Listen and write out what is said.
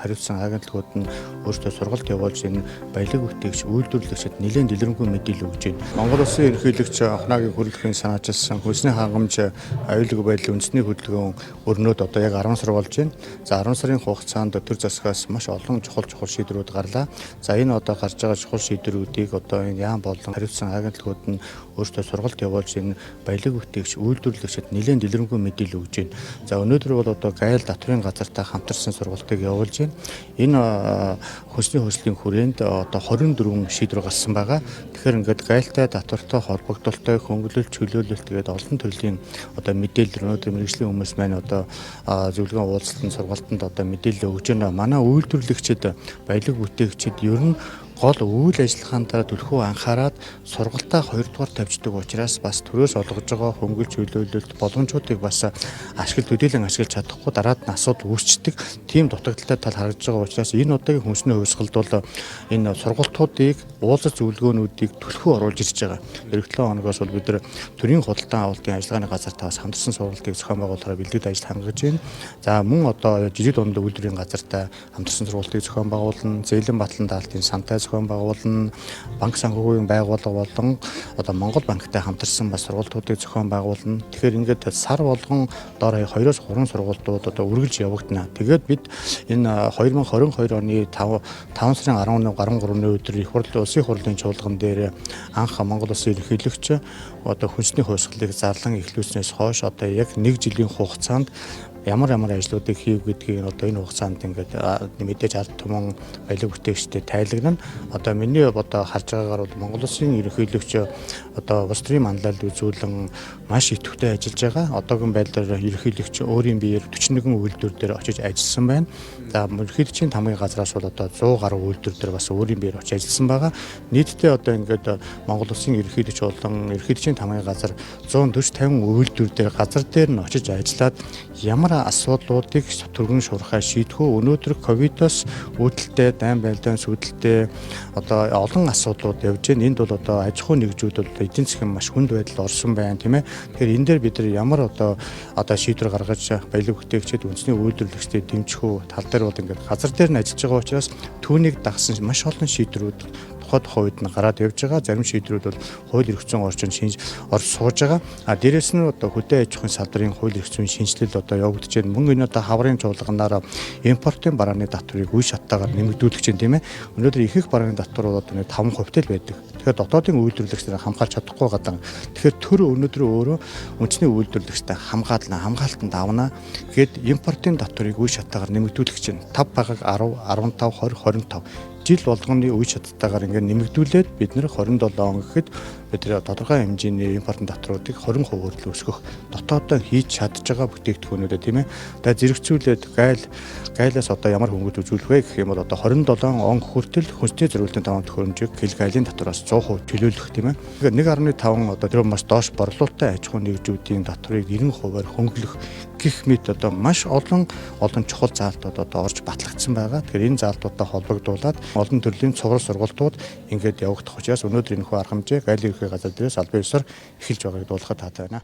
хариуцсан агентлагууд нь өөрсдөө сургалт явуулж энэ баялаг бүтээгч үйлдвэрлэгчид нэлээд дэлгэрэнгүй мэдээлэл өгж байна. Монгол Улсын ерөнхийлөгч Ахнагийн хүрэлцэн санаачилсан хөлсний хангамж аюулгүй байдлын үндэсний хөдөлгөөн өрнөд одоо яг 10 сар болж байна. За 10 сарын хугацаанд төр засгаас маш олон чухал шийдвэрүүд гарлаа. За энэ одоо гарч байгаа чухал шийдвэрүүдийг одоо энэ яам болон хариуцсан агентлагууд нь өөрсдөө сургалт явуулж энэ баялаг бүтээгч үйлдвэрлэгчид нэлээд дэлгэрэнгүй мэдээлэл өгж байна. За өнөөдөр бол одоо гайл татврын газартай хамтарсан сургалтыг явуулж байна. Энэ хүнсний хөгжлийн хүрээнд одоо 24 шийдвэр гарсан байгаа. Тэгэхээр ингээд гайлтай татвартай холбогдолтой хөнгөлөлт чөлөөлөлт тэгээд олон төрлийн одоо мэдээлэл өнөөдөр мэргэжлийн хүмүүс маань одоо зөвлөгөө уулзалтын сургалтанд одоо мэдээлэл өгж байна. Манай үйлдвэрлэгчид баялаг бүтээгчид ер нь гол үйл ажиллагаанд түлхүү анхаарад сургалтаа 2 дугаар тавьждаг учраас бас төрөөс олгож байгаа хөнгөлж чөлөөлөлт боломжуудыг бас төдийлөн ашиглаж чадахгүй дараад нь асуудал үүсчдэг тийм дутагдaltaй тал харагдж байгаа учраас энэ удаагийн хүнсний хувьсгалд бол энэ сургалтуудыг уулзалт зөвлөгөөнүүдийг түлхүү оруулж ирж байгаа. Эх 7 хоногоос бол бид нар төрийн худалдан авалтын ажиллагааны газартаа бас хамтарсан сургалтыг зохион байгуулахаар бэлтгэл ажил хангаж байна. За мөн одоо жижиг дунд үйлдвэрийн газартаа хамтарсан сургалтыг зохион байгуулна, Зээлэн Батлан даалтын сантай зохион байгуулна, банк санхүүгийн байгууллага болон одоо Монгол банктай хамтарсан бас сургалтуудыг зохион байгуулна. Тэгэхээр ингээд сар болгон доор 2-оос 3 сургалтууд одоо үргэлж явагдана. Тэгээд бид энэ 2022 оны 5 сарын 11-13-ны өдөр их хурлын улсын хурлын чуулган дээр анх Монгол Улсын ерөнхийлөгч одоо хүнсний хувьсгалыг зарлан эхлүүлснээс хойш одоо яг 1 жилийн хугацаанд ямар ажлуудыг хийв гэдгийг одоо энэ хугацаанд ингээд мэдээж ард түмэн баялаг бүтээгчдэд тайлагнана. Одоо миний одоо харж байгаагаар бол Монгол Улсын ерөнхийлөгч одоо улс төрийн манлайлалд үзүүлэн маш идэвхтэй ажиллаж байгаа. Одоогийн байдлаар ерөнхийлөгч өөрийн биеэр 41 үйлдвэр дээр очиж ажилласан байна. За ерөнхийлөгчийн тамгын газраас бол одоо 100 гаруй үйлдвэр дээр бас өөрийн биеэр очиж ажилласан байгаа. Нийтдээ одоо ингээд Монгол Улсын ерөнхийлөгч болон ерөнхийлөгчийн тамгын газар 140-50 үйлдвэр дээр газар дээр нь очиж ажиллаад ямар асуудлуудыг түргэн шуурхай шийдэх үү. Өнөөдөр ковидоос үүдэлтэй, дайн байлдаан сүдэлтэй одоо олон асуудлууд явж байна. Энд бол одоо аж ахуй нэгжүүд бол эдийн засгийн маш хүнд байдалд орсон байна, тийм ээ. Тэгэхээр энэ дээр бид нар ямар одоо шийдвэр гаргаж баялаг бүтээгчид үндэсний үйлдвэрлэгчдийг дэмжих үү тал дээр бол ингээд газар дээр нь ажиллаж байгаа учраас түүнийг дагсан маш олон шийдвэрүүд тухайд нь гараад явж байгаа. Зарим шийдвэрүүд бол хууль эрх зүйн орчинд орж сууж байгаа. Дээрээс нь одоо хөдөө аж ахуйн салбарын хууль эрх зүйн шинжилэл одоо явагдаж байна. Мөн энэ одоо хаврын чуулганаар импортын барааны татврыг үе шаттайгаар нэмэгдүүлэх чинь, тийм ээ. Өнөөдөр ихэнх барааны татвар бол 5% л байдаг. Тэгэхээр дотоодын үйлдвэрлэгчдээ хамгаалж чадахгүй гадаа. Тэгэхээр төр өнөөдөр өөрөө үндэсний үйлдвэрлэгчтэй хамгаалтанд авна гэхэд импортын татврыг үе шаттайгаар нэмэгдүүлэх чинь 5 багаг 10, 15, 20, 25 жил болгоны үе шаттайгаар ингээд нэмэгдүүлээд бид нэр 27 он гэхэд бид тодорхой хэмжээний импортын татваруудыг 20% хүртэл өсгөх дотоодоо хийж чадж байгаа бүтээгдэхүүнүүдээ, тийм ээ. Одоо зэрэгцүүлээд гайлаас одоо ямар хөнгөлт үзүүлэх вэ гэх юм бол одоо 27 он хүртэл хүнсний зориулалтын таван төхөөрөмжийг гайлын татвараас 100% чөлөөлөх, тийм ээ. Тэгэхээр 1.5 одоо тэр маш доош борлуулалттай аж ахуйн нэгжүүдийн татварыг 90%-аар хөнгөлөх гэх мэт одоо маш олон чухал заалтууд одоо орж батлагдсан байгаа. Тэгэхээр энэ заалтуудтай холбогдуулаад олон төрлийн цуврал сургалтууд ингээд явагдах учраас өнөөдөр энэ хүү арга хэмжээ гайлын ерхий газар дээрээс албан ёсоор эхэлж байгааг дуулахад таатай байна.